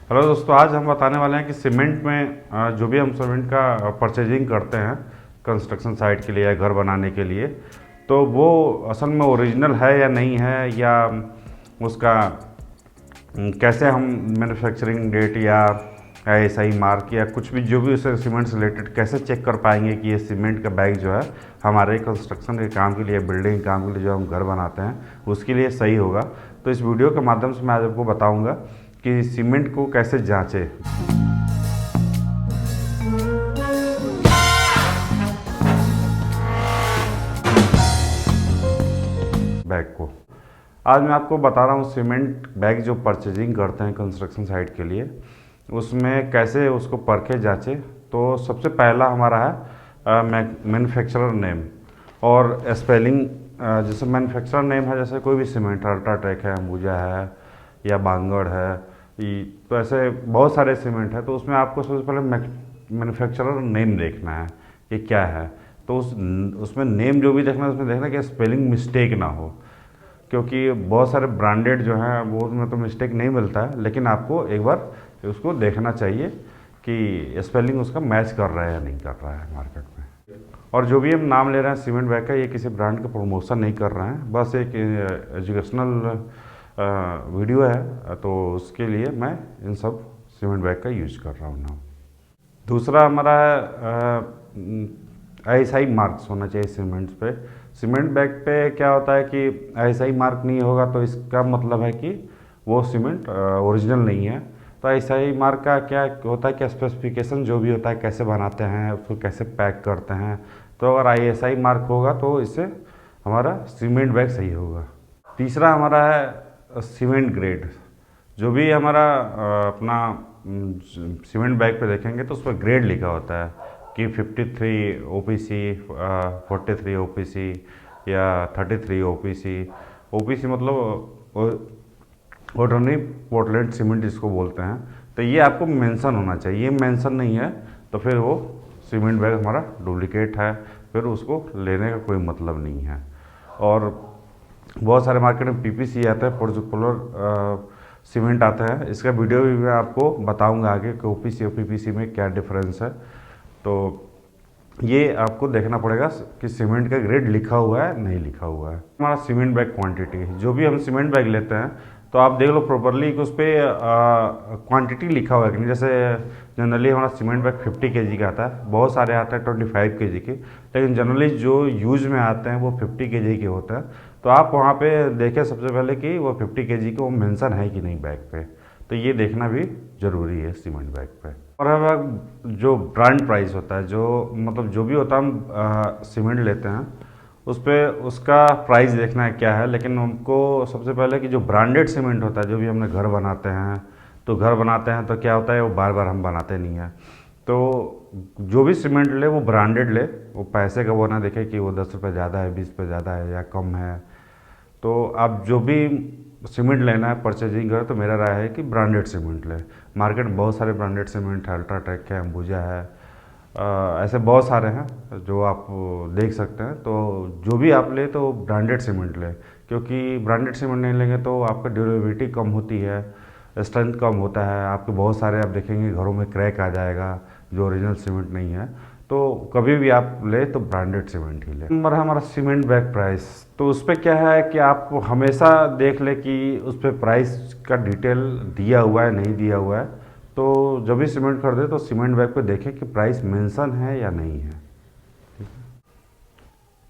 Hello दोस्तों, आज हम बताने वाले हैं कि सीमेंट में जो भी हम सीमेंट का परचेजिंग करते हैं कंस्ट्रक्शन साइट के लिए या घर बनाने के लिए, तो वो असल में ओरिजिनल है या नहीं है, या उसका कैसे हम मैन्युफैक्चरिंग डेट या SI मार्क या कुछ भी जो भी उससे सीमेंट से रिलेटेड कैसे चेक कर पाएंगे कि ये सीमेंट का बैग जो है हमारे कंस्ट्रक्शन के काम के लिए, बिल्डिंग काम के लिए जो हम घर बनाते हैं उसके लिए सही होगा। तो इस वीडियो के माध्यम से मैं आज आपको बताऊंगा कि सीमेंट को कैसे जांचें। बैग को आज मैं आपको बता रहा हूँ सीमेंट बैग जो परचेजिंग करते हैं कंस्ट्रक्शन साइट के लिए, उसमें कैसे उसको परखे जांचें। तो सबसे पहला हमारा है मैन्युफैक्चरर नेम और स्पेलिंग। जैसे मैन्युफैक्चरर नेम है, जैसे कोई भी सीमेंट, अल्ट्राटेक है, अंबुजा है या बांगड़ है, तो ऐसे बहुत सारे सीमेंट है। तो उसमें आपको सबसे पहले मैन्युफैक्चरर नेम देखना है कि क्या है। तो उसमें नेम जो भी देखना है उसमें देखना कि स्पेलिंग मिस्टेक ना हो, क्योंकि बहुत सारे ब्रांडेड जो हैं वो उसमें तो मिस्टेक नहीं मिलता है, लेकिन आपको एक बार उसको देखना चाहिए कि स्पेलिंग उसका मैच कर रहा है या नहीं कर रहा है मार्केट में। और जो भी हम नाम ले रहे हैं सीमेंट बैग का, ये किसी ब्रांड का प्रमोशन नहीं कर रहे हैं, बस एक एजुकेशनल वीडियो है। तो उसके लिए मैं इन सब सीमेंट बैग का यूज कर रहा हूँ नाम। दूसरा हमारा है SI मार्क्स होना चाहिए सीमेंट्स पे। सीमेंट बैग पे क्या होता है कि SI मार्क नहीं होगा तो इसका मतलब है कि वो सीमेंट ओरिजिनल नहीं है। तो SI मार्क का क्या होता है कि स्पेसिफिकेशन जो भी होता है, कैसे बनाते हैं उसको, कैसे पैक करते हैं। तो अगर ISI मार्क होगा तो इससे हमारा सीमेंट बैग सही होगा। तीसरा हमारा है सीमेंट ग्रेड। जो भी हमारा अपना सीमेंट बैग पे देखेंगे तो उस पर ग्रेड लिखा होता है कि 53 OPC, 43 OPC या 33 OPC। OPC मतलब ऑर्डिनरी पोर्टलैंड सीमेंट जिसको बोलते हैं। तो ये आपको मेंशन होना चाहिए, ये मेंशन नहीं है तो फिर वो सीमेंट बैग हमारा डुप्लीकेट है, फिर उसको लेने का कोई मतलब नहीं है। और बहुत सारे मार्केट में PPC आता है, पर्टिकुलर सीमेंट आता है। इसका वीडियो भी मैं आपको बताऊंगा आगे कि OPC और PPC में क्या डिफरेंस है। तो ये आपको देखना पड़ेगा कि सीमेंट का ग्रेड लिखा हुआ है नहीं लिखा हुआ है। हमारा सीमेंट बैग क्वांटिटी, जो भी हम सीमेंट बैग लेते हैं तो आप देख लो प्रॉपरली कि उस पर क्वांटिटी लिखा हुआ है कि नहीं। जैसे जनरली हमारा सीमेंट बैग 50 kg का आता है, बहुत सारे आते हैं 25 kg के, लेकिन जनरली जो यूज में आते हैं वो 50 kg के होते हैं। तो आप वहाँ पे देखें सबसे पहले कि वो 50 kg के वो मेंशन है कि नहीं बैग पे। तो ये देखना भी ज़रूरी है सीमेंट बैग पे। और अब जो ब्रांड प्राइस होता है, जो मतलब जो भी होता है हम सीमेंट लेते हैं उस पर उसका प्राइस देखना है क्या है। लेकिन हमको सबसे पहले कि जो ब्रांडेड सीमेंट होता है, जो भी हमने घर बनाते हैं, तो घर बनाते हैं तो क्या होता है वो बार बार हम बनाते नहीं हैं। तो जो भी सीमेंट ले वो ब्रांडेड ले, वो पैसे का वो ना देखे कि वो 10 रुपये ज़्यादा है, 20 रुपये ज़्यादा है या कम है। तो आप जो भी सीमेंट लेना है परचेजिंग करें तो मेरा राय है कि ब्रांडेड सीमेंट ले। मार्केट में बहुत सारे ब्रांडेड सीमेंट है, अल्ट्राटेक है, अंबुजा है, ऐसे बहुत सारे हैं जो आप देख सकते हैं। तो जो भी आप ले तो ब्रांडेड सीमेंट ले, क्योंकि ब्रांडेड सीमेंट नहीं लेंगे तो आपका ड्यूरेबिलिटी कम होती है, स्ट्रेंथ कम होता है। आपके बहुत सारे आप देखेंगे घरों में क्रैक आ जाएगा जो ओरिजिनल सीमेंट नहीं है। तो कभी भी आप ले तो ब्रांडेड सीमेंट ही ले। नंबर है हमारा सीमेंट बैग प्राइस। तो उस पर क्या है कि आप हमेशा देख ले कि उस पर प्राइस का डिटेल दिया हुआ है नहीं दिया हुआ है। तो जब भी सीमेंट खरीदे तो सीमेंट बैग पे देखें कि प्राइस मेंशन है या नहीं है।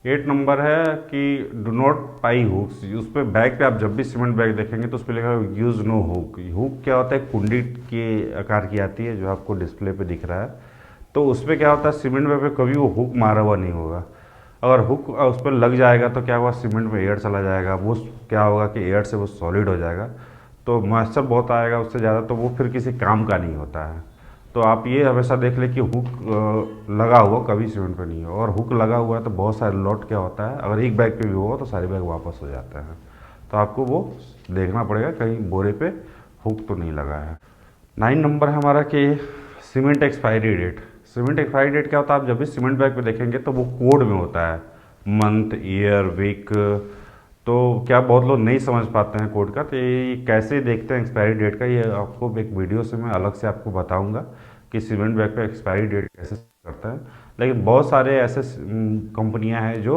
8 नंबर है कि डू नॉट पाई हुक्स। उस पर बैग पे आप जब भी सीमेंट बैग देखेंगे तो उस पर लिखा है यूज़ नो हुक। हुक क्या होता है, कुंडी के आकार की आती है जो आपको डिस्प्ले पे दिख रहा है। तो उस पर क्या होता है, सीमेंट बैग पे कभी वो हुक मारा हुआ नहीं होगा। अगर हुक उस पर लग जाएगा तो क्या हुआ, सीमेंट में एयर चला जाएगा, वो क्या होगा कि एयर से वो सॉलिड हो जाएगा, तो मॉइस्चर बहुत आएगा उससे ज़्यादा, तो वो फिर किसी काम का नहीं होता है। तो आप ये हमेशा देख लें कि हुक लगा हुआ कभी सीमेंट पे नहीं हो। और हुक लगा हुआ है तो बहुत सारे लॉट क्या होता है, अगर एक बैग पे भी होगा तो सारे बैग वापस हो जाते हैं। तो आपको वो देखना पड़ेगा कहीं बोरे पे हुक तो नहीं लगा है। 9 नंबर है हमारा कि cement expiry date. Cement expiry date क्या होता है, आप जब भी सीमेंट बैग पे देखेंगे तो वो कोड में होता है, मंथ, ईयर, वीक। तो क्या बहुत लोग नहीं समझ पाते हैं कोड का, तो ये कैसे देखते हैं एक्सपायरी डेट का, ये आपको एक वीडियो से मैं अलग से आपको बताऊंगा कि सीमेंट बैग पे एक्सपायरी डेट कैसे करता है। लेकिन बहुत सारे ऐसे कंपनियां हैं जो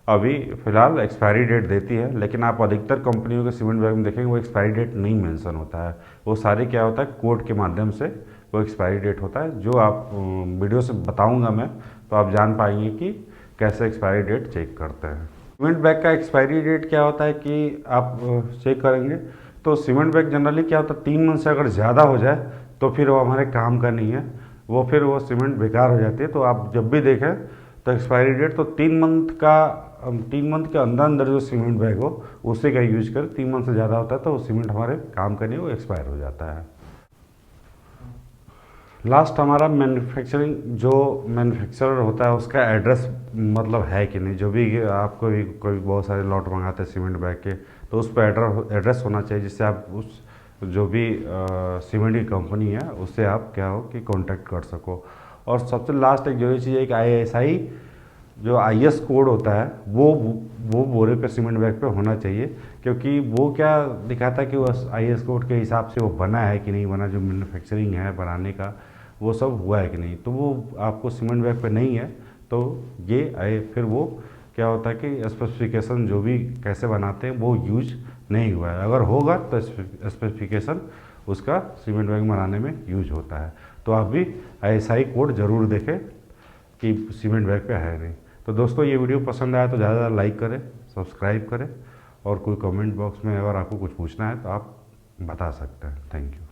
अभी फ़िलहाल एक्सपायरी डेट देती है, लेकिन आप अधिकतर कंपनियों के सीमेंट बैग में देखेंगे वो एक्सपायरी डेट नहीं मेंशन होता है। वो सारे क्या होता है, कोड के माध्यम से वो एक्सपायरी डेट होता है, जो आप वीडियो से बताऊंगा मैं, तो आप जान पाएंगे कि कैसे एक्सपायरी डेट चेक करते हैं। सीमेंट बैग का एक्सपायरी डेट क्या होता है कि आप चेक करेंगे तो सीमेंट बैग जनरली क्या होता है, 3 मंथ से अगर ज़्यादा हो जाए तो फिर वो हमारे काम का नहीं है, वो फिर वो सीमेंट बेकार हो जाती है। तो आप जब भी देखें तो एक्सपायरी डेट तो 3 मंथ के अंदर अंदर जो सीमेंट बैग हो उसी का यूज करें। 3 मंथ से ज़्यादा होता है तो वो सीमेंट हमारे काम का नहीं, वो एक्सपायर हो जाता है। लास्ट हमारा मैन्युफैक्चरिंग, जो मैन्युफैक्चरर होता है उसका एड्रेस मतलब है कि नहीं। जो भी आपको भी कोई बहुत सारे लॉट मंगाते हैं सीमेंट बैग के, तो उस पर एड्रेस होना चाहिए, जिससे आप उस जो भी सीमेंट की कंपनी है उससे आप क्या हो कि कांटेक्ट कर सको। और सबसे लास्ट एक जरूरी चीज़ है कि ISI जो IS कोड होता है वो बोरे पे सीमेंट बैग पे होना चाहिए, क्योंकि वो क्या दिखाता है कि वो IS कोड के हिसाब से वो बना है कि नहीं बना, जो मैन्युफैक्चरिंग है बनाने का वो सब हुआ है कि नहीं। तो वो आपको सीमेंट बैग पे नहीं है तो फिर वो क्या होता है कि स्पेसिफिकेशन जो भी कैसे बनाते हैं वो यूज नहीं हुआ है। अगर होगा तो स्पेसिफिकेशन उसका सीमेंट बैग बनाने में यूज होता है। तो आप भी ISI कोड ज़रूर देखें कि सीमेंट बैग पे है नहीं। तो दोस्तों ये वीडियो पसंद आया तो ज़्यादा ज़्यादा लाइक करें, सब्सक्राइब करें, और कोई कमेंट बॉक्स में अगर आपको कुछ पूछना है तो आप बता सकते हैं। Thank you.